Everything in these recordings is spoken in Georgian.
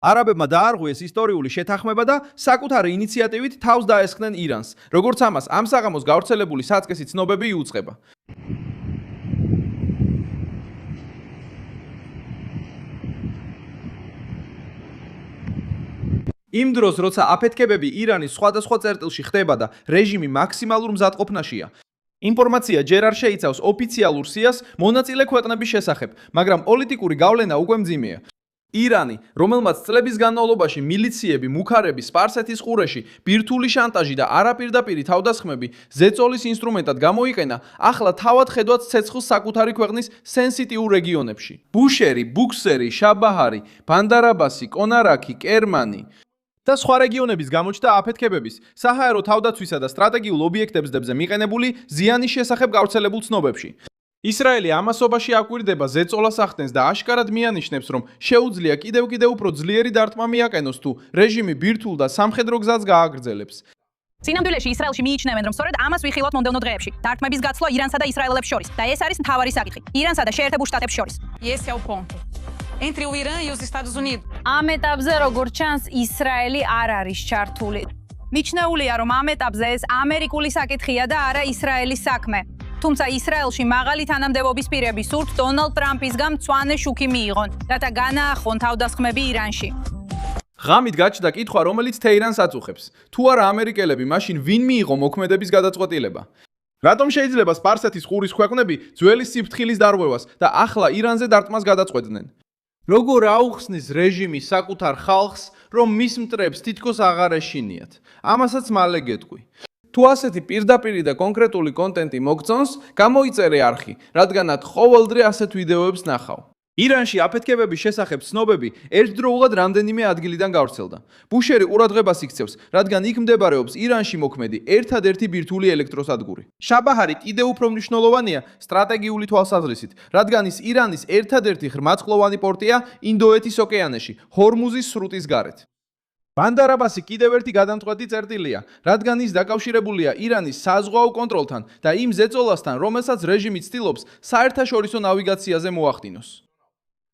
არაბებმა დაარღვიეს ისტორიული შეთანხმება და საკუთარი ინიციატივით თავს დაესხნენ ირანს, როგორც ამას ამ საღამოს გავრცელებული საწყისი ცნობები იუწყება. იმ დროს, როცა აფეთქებები ირანის სხვადასხვა წერტილში ხდება და რეჟიმი მაქსიმალურ მზადყოფნაშია, ინფორმაცია ჯერ არ შეიცავს ოფიციალურ სიას მონაწილე ქვეყნების შესახებ, მაგრამ პოლიტიკური გავლენა უკვე მძიმეა. ირანი, რომელმაც წლების განმავლობაში მილიციები, მუქარები, სპარსეთის ყურეში, ბირთვული შანტაჟი და არაპირდაპირი თავდასხმები ზეწოლის ინსტრუმენტად გამოიყენა, ახლა თავად ხედვაც ცეცხლს საკუთარი ქვეყნის სენსიტიურ რეგიონებში. ბუშერი, ბუქსერი, შაბაჰარი, ბანდარ-აბასი, კონარაკი, კერმანი და სხვა რეგიონების გამოჩნდა აფეთქებების, საჰაერო თავდაცვისა და სტრატეგიულ ობიექტებზე მიყენებული ზიანის შესახებ გავრცელებულ ცნობებში. ისრაელი ამასობაში აკვირდება ზეწოლას ახდენს და აშკარად მიანიშნებს, რომ შეუძლია კიდევ უფრო ძლიერი დარტყმა მიაყენოს თუ რეჟიმი ბირთვულ და სამხედრო გზას გააგრძელებს. სინამდვილეში ისრაელში მიიჩნევენ, რომ სწორედ ამას ვიხილავთ მომდევნო დღეებში. დარტყმების გაცვლა ირანსა და ისრაელებს შორის და ეს არის მთავარი საკითხი. ირანსა და შეერთებულ შტატებს შორის. Esse é o ponto. Entre o Irã e os Estados Unidos. ამ ეტაპზე როგორც ჩანს, ისრაელი არ არის ჩართული. მიჩნეულია, რომ ამ ეტაპზე ეს ამერიკული საკითხია და არა ისრაელის საქმე. თუმცა ისრაელში მაღალი თანამდებობის პირები სურთ დონალდ ტრამპისგან მწვანე შუქი მიიღონ, რათა განაახონ თავდასხმები ირანში. ღამით გაჩნდა კითხვა, რომელიც თეირანს აწუხებს. თუ არა ამერიკელები, მაშინ ვინ მიიღო მოქმედების გადაწყვეტილება? რატომ შეიძლება სპარსეთის ყურის ქვეყნები ძველი სიფრთხილის დარღვევას და ახლა ირანზე დარტყმას გადაწყვეტდნენ? როგორ აუხსნის რეჟიმი საკუთარ ხალხს, რომ მის მტრებს თითქოს აღარ ეშინიათ? ამასაც მალე გეტყვი. თუ ასეთი პირდაპირი და კონკრეტული კონტენტი მოგწონს, გამოიწერე არხი, რადგანაც ყოველდღე ასეთ ვიდეოებს ნახავ. ირანში აფეთქებების შესახებ ცნობები ერთდროულად რამდენიმე ადგილიდან გავრცელდა. ბუშერი ყურადღებას იქცევს, რადგან იქ მდებარეობს ირანში მოქმედი ერთადერთი ბირთვული ელექტროსადგური. შაბაჰარი კიდევ უფრო მნიშვნელოვანია სტრატეგიული თვალსაზრისით, რადგან ის ირანის ერთადერთი ღრმაწყლოვანი პორტია ინდოეთის ოკეანეში, ჰორმუზის სრუტის გარეთ. ბანდარ-აბასი კიდევ ერთი გადამწყვეტი წერტილია, რადგან ის დაკავშირებულია ირანის საზღვაო კონტროლთან და იმ ზეწოლასთან, რომელსაც რეჟიმი ცდილობს საერთაშორისო ნავიგაციაზე მოახდინოს.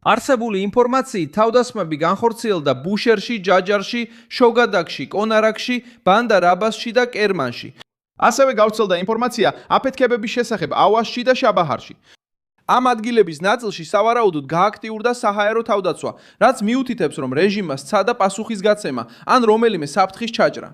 არსებული ინფორმაციით თავდასხმები განხორციელდა ბუშერში, ჯაჯარში, შოგადაკში, კონარაკში, ბანდარ-აბასში და კერმანში. ასევე გავრცელდა ინფორმაცია აფეთქებების შესახებ ავაზში და შაბაჰარში. ამ ადგილების ნაწილში სავარაუდოდ გააქტიურდა საჰაერო თავდაცვა, რაც მიუთითებს, რომ რეჟიმმა სცადა პასუხის გაცემა ან რომელიმე საფრთხის ჩაჭრა.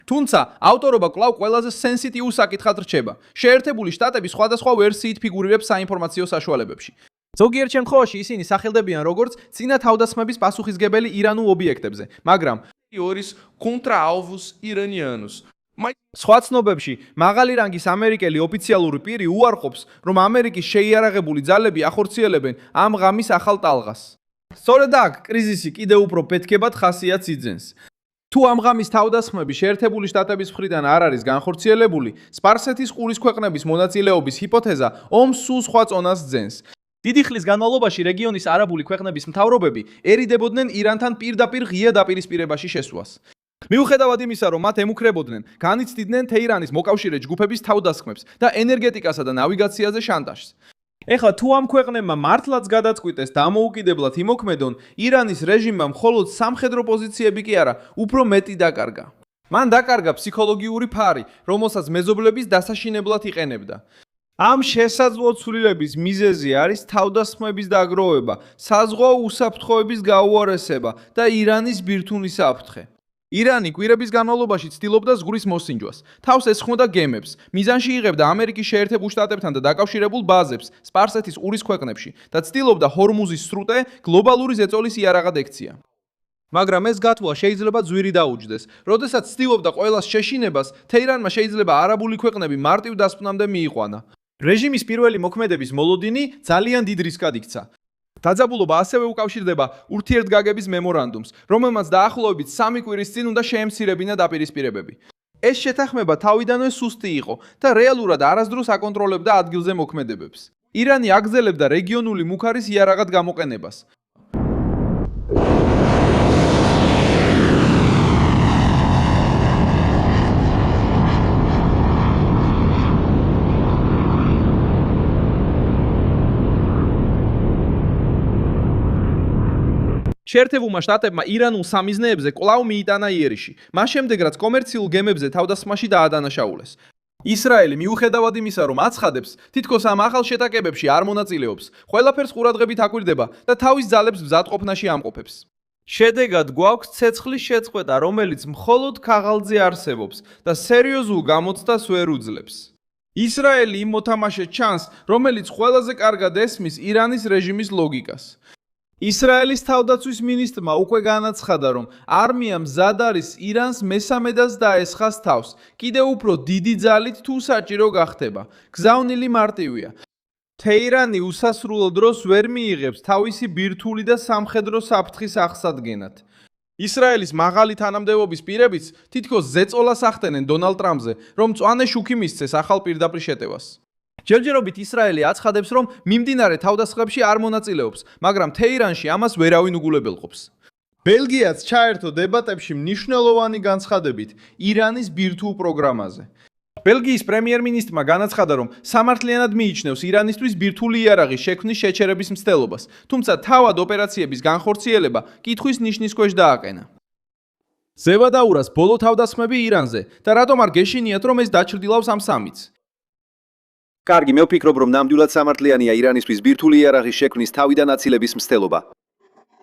თუმცა ავტორობა კვლავ ყველაზე სენსიტიურ საკითხად რჩება. შეერთებული შტატები სხვადასხვა ვერსიით ფიგურირებს საინფორმაციო საშუალებებში. ზოგიერთ შემთხვევაში ისინი სახელდებიან როგორც წინა თავდასხმების პასუხისგებელი ირანულ ობიექტებზე, მაგრამ contra-alvos iranianos. სხვა ცნობებში მაღალი რანგის ამერიკელი ოფიციალური პირი უარყოფს, რომ ამერიკის შეიარაღებული ძალები ახორციელებენ ამ ღამის ახალ ტალღას. სწორედ აქ კრიზისი კიდევ უფრო ფეთქებად ხასიათს იძენს. თუ ამ ღამის თავდასხმები შეერთებული შტატების მხრიდან არ არის განხორციელებული, სპარსეთის ყურის ქვეყნების მონაწილეობის ჰიპოთეზა ომს სულ სხვა წონას ძენს. დიდი ხნის განმავლობაში რეგიონის არაბული ქვეყნების მთავრობები ერიდებოდნენ ირანთან პირდაპირ ღია დაპირისპირებაში შესვლას. მიუხედავად იმისა, რომ მათ ემუქრებოდნენ, განიცდიდნენ თეირანის მოკავშირე ჯგუფების თავდასხმებს და ენერგეტიკასა და ნავიგაციაზე შანტაჟს. ეხლა თუ ამ ქვეყნებმა მართლაც გადაწყვიტეს დამოუკიდებლად იმოქმედონ, ირანის რეჟიმმა მხოლოდ სამხედრო პოზიციები კი არა, უფრო მეტი დაკარგა. მან დაკარგა ფსიქოლოგიური ფარი, რომელსაც მეზობლების დასაშინებლად იყენებდა. ამ შესაძლო ცვლილების მიზეზი არის თავდასხმების დაგროვება, საზღვაო უსაფრთხოების გაუარესება და ირანის ბირთვული საფრთხე. ირანი კვირების განმავლობაში ცდილობდა ზღვრის მოსინჯვას, თავს ესხმოდა გემებს, მიზანში იღებდა ამერიკის შეერთებულ შტატებთან და დაკავშირებულ ბაზებს სპარსეთის ყურის ქვეყნებში და ცდილობდა ჰორმუზის სრუტე გლობალური ზეწოლის იარაღად ექცია. მაგრამ ეს გათვლა შეიძლება ძვირი დაუჯდეს. როდესაც ცდილობდა ყველას შეშინებას, თეირანმა შეიძლება არაბული ქვეყნები მარტივ დასკვნამდე მიიყვანა. რეჟიმის პირველი მოქმედების მოლოდინი ძალიან დიდ რისკად იქცა. დაძაბულობა ასევე უკავშირდება ურთიერთგაგების მემორანდუმს, რომელმაც დაახლოებით 3 კვირის წინ უნდა შეემცირებინა დაპირისპირებები. ეს შეთანხმება თავიდანვე სუსტი იყო და რეალურად არასდროს აკონტროლებდა ადგილზე მოქმედებებს. ირანი აგრძელებდა რეგიონული მუქარის იარაღად გამოყენებას. შეერთებულმა შტატებმა ირანულ სამიზნეებზე კვლავ მიიტანა იერიში. მას შემდეგ რაც კომერციულ გემებზე თავდასხმაში დაადანაშაულეს. ისრაელი მიუხედავად იმისა, რომ აცხადებს, თითქოს ამ ახალ შეტაკებებში არ მონაწილეობს, ყველაფერს ყურადღებით აკვირდება და თავის ძალებს მზადყოფნაში ამყოფებს. შედეგად გვაქვს ცეცხლის შეწყვეტა, რომელიც მხოლოდ ქაღალდზე არსებობს და სერიოზულ გამოცდას ვერ უძლებს. ისრაელი იმ მოთამაშედ ჩანს, რომელიც ყველაზე კარგად ესმის ირანის რეჟიმის ლოგიკას. ისრაელის თავდაცვის მინისტრმა უკვე განაცხადა, რომ არმია მზად არის ირანს მესამედას დაესხას თავს, კიდევ უფრო დიდი ძალით თუ საჭირო გახდება. გზავნილი მარტივია. თეირანი უსასრულო დროს ვერ მიიღებს თავისი ბირთვული და სამხედრო საფრთხის აღსადგენად. ისრაელის მაღალი თანამდებობის პირებიც თითქოს ზეწოლას ახდენენ დონალდ ტრამპზე, რომ მწვანე შუქი მისცეს ახალ პირდაპირ შეტევას. ჯერჯერობით ისრაელი აცხადებს, რომ მიმდინარე თავდასხმებში არ მონაწილეობს, მაგრამ თეირანში ამას ვერავინ უგულებელყოფს. ბელგიაც ჩაერთო დებატებში მნიშვნელოვანი განცხადებით ირანის ბირთვულ პროგრამაზე. ბელგიის პრემიერ-მინისტრმა განაცხადა, რომ სამართლიანად მიიჩნევს ირანისთვის ბირთვული იარაღის შექმნის შეჩერების მცდელობას, თუმცა თავად ოპერაციების განხორციელება კითხვის ნიშნის ქვეშ დააყენა. ზევადაურას ბოლო თავდასხმები ირანზე და რატომ არ გეშინიათ, რომ ეს დაჩრდილავს ამ სამიტს? კარგი, მე ვფიქრობ, რომ ნამდვილად სამართლიანია ირანისთვის ბირთვული იარაღის შექმნის თავიდან აცილების მცდელობა.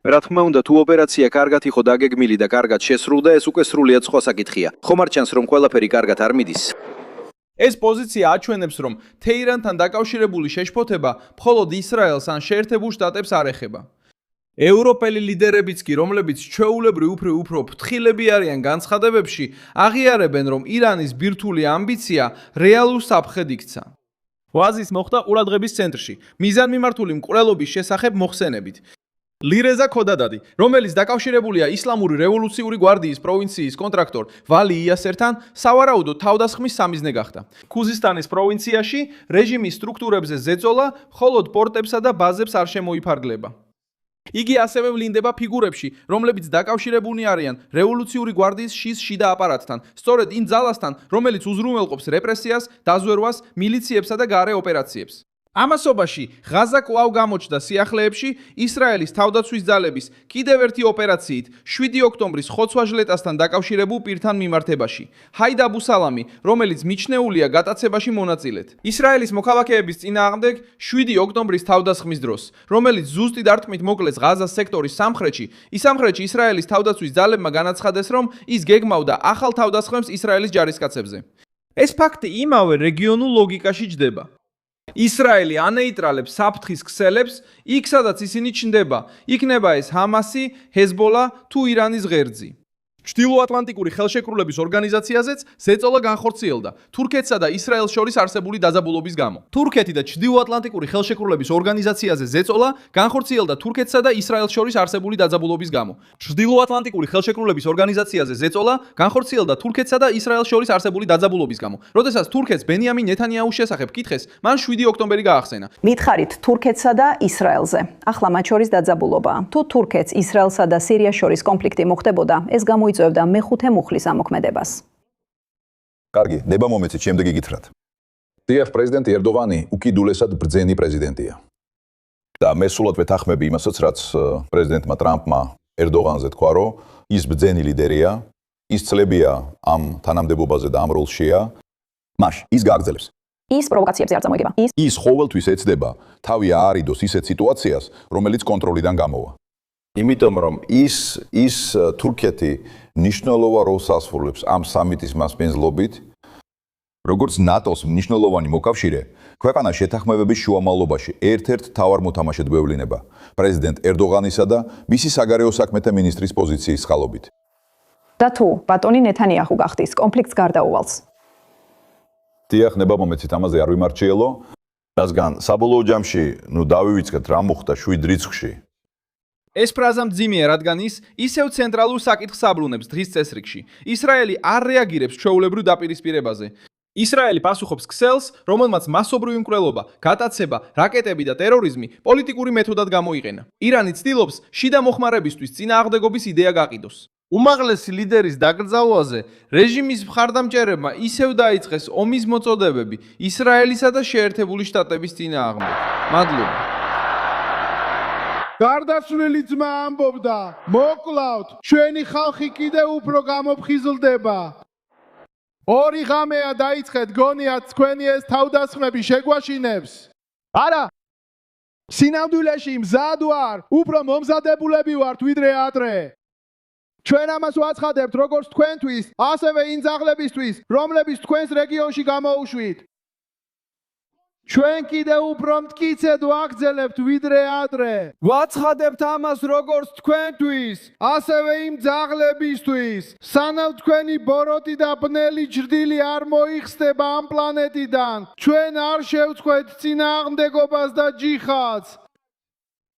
რა თქმა უნდა, თუ ოპერაცია კარგად იყო დაგეგმილი და კარგად შესრულდა, ეს უკვე სრულიად სხვა საკითხია. ხომ არ ჩანს, რომ ყველაფერი კარგად არ მიდის? ეს პოზიცია აჩვენებს, რომ თეირანთან დაკავშირებული შეშფოთება მხოლოდ ისრაელს ან შეერთებულ შტატებს არ ეხება. ევროპელი ლიდერებიც კი, რომლებიც ჩვეულებრივ უფრო ფრთხილები არიან განცხადებებში, აღიარებენ, რომ ირანის ბირთვული ამბიცია რეალურ საფრთხედ იქცა. ვაზის მოხდა ყურადღების ცენტრში, მიზანმიმართული მკვლელობის შესახებ მოხსენებით. ლირეზა ქოდადადი, რომელიც დაკავშირებულია ისლამური რევოლუციური გვარდიის პროვინციის კონტრაქტორ ვალი იასერთან, სავარაუდოდ თავდასხმის სამიზნე გახდა. ქუზისტანის პროვინციაში რეჟიმის სტრუქტურებზე ზეწოლა მხოლოდ პორტებსა და ბაზებს არ შემოიფარგლება. იგი ასევე ვლინდება ფიგურებში, რომლებიც დაკავშირებულნი არიან რევოლუციური გვარდიის შის შიდა აპარატთან, სწორედ იმ ძალასთან, რომელიც უზრუნველყოფს რეპრესიას, დაზვერვას, მილიციებსა და გარე ოპერაციებს. ამასობაში ღაზა კვლავ გამოჩნდა სიახლეებში ისრაელის თავდაცვის ძალების კიდევ ერთი ოპერაციით 7 ოქტომბრის ხოცვა-ჟლეტასთან დაკავშირებულ პირთან მიმართებაში. ჰაიდ აბუ სალამი, რომელიც მიჩნეულია გატაცებაში მონაწილედ. ისრაელის მოქალაქეების წინააღმდეგ 7 ოქტომბრის თავდასხმის დროს, რომელიც ზუსტი დარტყმით მოკლეს ღაზას სექტორის სამხრეთში, ის სამხრეთში ისრაელის თავდაცვის ძალებმა განაცხადეს, რომ ის გეგმავდა ახალ თავდასხმებს ისრაელის ჯარისკაცებზე. ეს ფაქტი იმავე რეგიონულ ლოგიკაში ჯდება. ისრაელი ანეიტრალებს საფრთხის ქსელებს იქ, სადაც ისინი ჩნდება, იქნება ეს ჰამასი, ჰეზბოლა თუ ირანის ღერძი. ჩრდილოატლანტიკური ხელშეკრულების ორგანიზაციაზეც ზეწოლა განხორციელდა თურქეთსა და ისრაელს შორის არსებული დაძაბულობის გამო. თურქეთი და ჩრდილოატლანტიკური ხელშეკრულების ორგანიზაციაზე ზეწოლა განხორციელდა თურქეთსა და ისრაელს შორის არსებული დაძაბულობის გამო. ჩრდილოატლანტიკური ხელშეკრულების ორგანიზაციაზე ზეწოლა განხორციელდა თურქეთსა და ისრაელს შორის არსებული დაძაბულობის გამო. როდესაც თურქეთს ბენიამინ ნეთანიაჰუს შესახებ კითხეს, მან 7 ოქტომბერი გაახსენა. მითხარით თურქეთსა და ისრაელზე. ახლა მათ შორის დაძაბულობაა. თუ თურქეთს ისრაელსა და სირიას შორის კონფლიქტი მოხდებოდა, ეს იწევდა მეხუთე მუხლის ამოქმედებას. კარგი, ნება მომეცით შემდეგი გითხრათ. დიახ, პრეზიდენტი ერდოღანი უკიდურესად ბრძენი პრეზიდენტია. და მე სულად ვეთანხმები იმასაც, რაც პრეზიდენტმა ტრამპმა ერდოღანზე თქვა, რომ ის ბრძენი ლიდერია, ის ცლებია ამ თანამდებობაზე და ამ როლშია. მაშ ის გააგრძელებს. ის პროვოკაციებზე არ წამოიგება. ის ყოველთვის ეცდება თავი აარიდოს ისეთ სიტუაციას, რომელიც კონტროლიდან გამოვა. იმიტომ რომ ის თურქეთი მნიშვნელოვან როლს ასრულებს ამ სამიტის მასპინძლობით, როგორც ნატოს მნიშვნელოვანი მოკავშირე, ქვეყანა შეთანხმებების შუამავლობაში ერთ-ერთ მთავარ მოთამაშედ გვევლინება პრეზიდენტ ერდოღანისა და მისი საგარეო საქმეთა მინისტრის პოზიციის წყალობით. და თუ ბატონი ნეთანიაჰუ გახდის კონფლიქტს გარდაუვალს. დიახ, ნება მომეცით ამაზე არ ვიმარჩიელო. რადგან საბოლოო ჯამში, დავივიწყეთ რა მოხდა 7 რიცხვში. ეს ფრაზა მძიმეა, რადგან ის ისევ ცენტრალურ საკითხს აბრუნებს დღის წესრიგში. ისრაელი არ რეაგირებს ჩვეულებრივ დაპირისპირებაზე. ისრაელი პასუხობს ქსელს, რომელმაც მასობრივი მკვლელობა, გატაცება, რაკეტები და ტერორიზმი პოლიტიკური მეთოდად გამოიყენა. ირანი ცდილობს შიდა მოხმარებისთვის წინააღმდეგობის იდეა გაყიდოს. უმაღლესი ლიდერის დაკრძალვაზე რეჟიმის მხარდამჭერებმა ისევ დაიწყეს ომის მოწოდებები ისრაელისა და შეერთებული შტატების წინააღმდეგ. მადლობა. გარდაცვლილი ძმა ამბობდა, მოკლავთ, ჩვენი ხალხი კიდევ უფრო გამოფხიზლდება. ორი ღამეა დაიწყეთ, გონიათ თქვენი ეს თავდასხმები შეგვაშინებს. არა, სინამდვილეში მზად ვარ, უფრო მომზადებულები ვართ ვიდრე ადრე. ჩვენ ამას ვაცხადებთ როგორც თქვენთვის, ასევე იმ ძაღლებისთვის, რომლებიც თქვენს რეგიონში გამოუშვით. ჩვენ კიდევ უფრო მტკიცედ ვაგრძელებთ ვიდრე ადრე. ვაცხადებთ ამას როგორც თქვენთვის, ასევე იმ ძაღლებისთვის, სანამ თქვენი ბოროტი და ბნელი ჯრდილი არ მოიხსნება ამ პლანეტიდან. ჩვენ არ შევწყვეთ წინააღმდეგობას და ჯიხადს.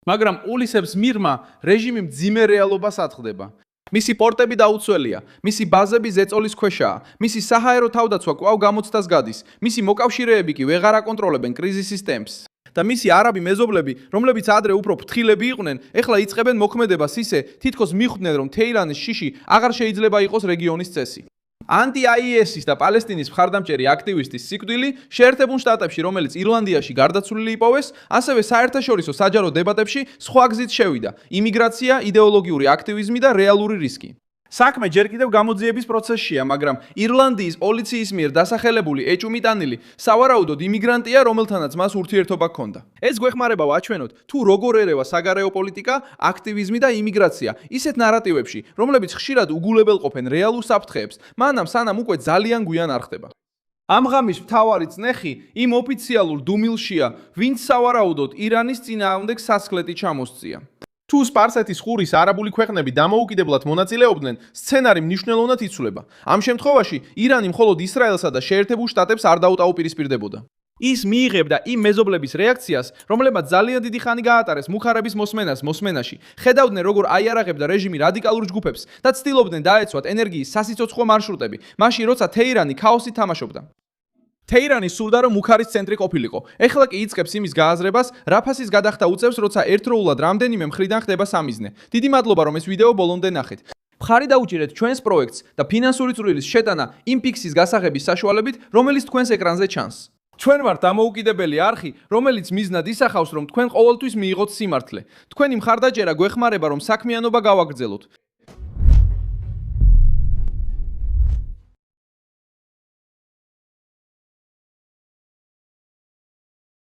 მაგრამ პულისებს მიღმა რეჟიმი მძიმე რეალობას აწყდება. მისი პორტები დაუცველია, მისი ბაზები ზეწოლის ქვეშაა, მისი საჰაერო თავდაცვა კვლავ გამოცდას გადის, მისი მოკავშირეები კი ვეღარ აკონტროლებენ კრიზისის ტემპს. და მისი არაბი მეზობლები, რომლებიც ადრე უფრო ფრთხილები იყვნენ, ეხლა იწყებენ მოქმედებას ისე, თითქოს მიხვდნენ, რომ თეირანის შიში აღარ შეიძლება იყოს რეგიონის წესი. ანტი-IS-ის და პალესტინის მხარდამჭერი აქტივისტის სიკვდილი შეერთებულ შტატებში, რომელიც ირლანდიაში გარდაცვლილი იპოვეს, ასევე საერთაშორისო საჯარო დებატებში სხვა გზით შევიდა: იმიგრაცია, იდეოლოგიური აქტივიზმი და რეალური რისკი. საქმე ჯერ კიდევ გამოძიების პროცესშია, მაგრამ ირლანდიის პოლიციის მიერ დასახელებული ეჭუმიტანილი სავარაუდოდ იმიგრანტია, რომელთანაც მას ურთიერთობა ჰქონდა. ეს გვეხმარება ვაჩვენოთ, თუ როგორ ერევა საგარეო პოლიტიკა, აქტივიზმი და იმიგრაცია ისეთ ნარატივებში, რომლებიც ხშირად უგულებელყოფენ რეალურ საფრთხეებს, მანამ სანამ უკვე ძალიან გვიან არ ხდება. ამ ღამის მთავარი წნეხი იმ ოფიციალურ დუმილშია, ვინც სავარაუდოდ ირანის წინააღმდეგ სასკლეტი ჩამოსწია. თუ სპარსეთის ყურის არაბული ქვეყნები დამოუკიდებლად მონაწილეობდნენ, სცენარი მნიშვნელოვნად იცვლება. ამ შემთხვევაში ირანი მხოლოდ ისრაელსა და შეერთებულ შტატებს არ დაუტაუპირისპირდებოდა. ის მიიღებდა იმ მეზობლების რეაქციას, რომლებმაც ძალიან დიდი ხანი გაატარეს მუხარების მოსმენას მოსმენაში, ხედავდნენ როგორ აიარაღებდა რეჟიმი რადიკალურ ჯგუფებს და ცდილობდნენ დაეცვათ ენერგიის სასიცოცხლო მარშრუტები, მაშინ როცა თეირანი ქაოსით თამაშობდა. თეირანი სურდა რომ მუხარის ცენტრი ყოფილიყო. ეხლა კი იწყებს იმის გააზრებას, რაფასის გადახდა უწევს, როცა ერთდროულად რამდენიმე მხრიდან ხდება სამიზნე. დიდი მადლობა რომ ეს ვიდეო ბოლომდე ნახეთ. მხარი დაუჭირეთ ჩვენს პროექტს და ფინანსური წვრილის შეტანა იმ ფიქსის გასაღების საშუალებით, რომელიც თქვენს ეკრანზე ჩანს. ჩვენ ვართ დამოუკიდებელი არხი, რომელიც მიზნად ისახავს, რომ თქვენ ყოველთვის მიიღოთ სიმართლე. თქვენი მხარდაჭერა გვეხმარება, რომ საქმიანობა გავაგრძელოთ.